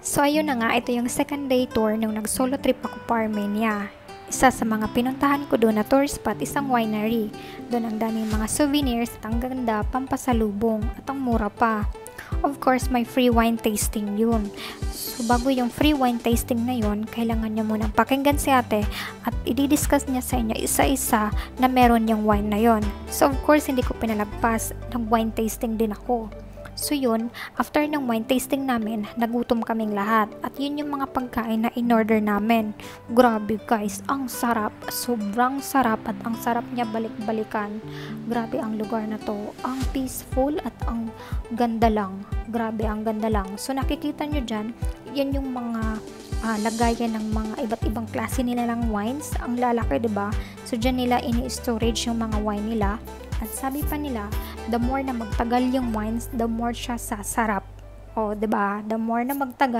So ayun na nga, ito yung second day tour nung nag-solo trip ako pa Armenia. Isa sa mga pinuntahan ko doon na tour spot, isang winery. Doon ang daming mga souvenirs at ang ganda, pampasalubong at ang mura pa. Of course, may free wine tasting yun. So bago yung free wine tasting na yun, kailangan nyo munang pakinggan si ate at i-discuss niya sa inyo isa-isa na meron yung wine na yun. So of course, hindi ko pinalagpas, nag-wine tasting din ako. So yun, after ng wine tasting namin, nagutom kaming lahat. At yun yung mga pagkain na in-order namin. Grabe guys, ang sarap. Sobrang sarap at ang sarap niya balik-balikan. Grabe ang lugar na to. Ang peaceful at ang ganda lang. Grabe, ang ganda lang. So nakikita nyo dyan, yan yung mga lagayan ng mga iba't ibang klase nila ng wines. Ang lalaki, diba? So dyan nila ini-storage yung mga wine nila. At sabi pa nila, the more na magtagal yung wines, the more siya sasarap. O, 'di ba? The more na magtagal,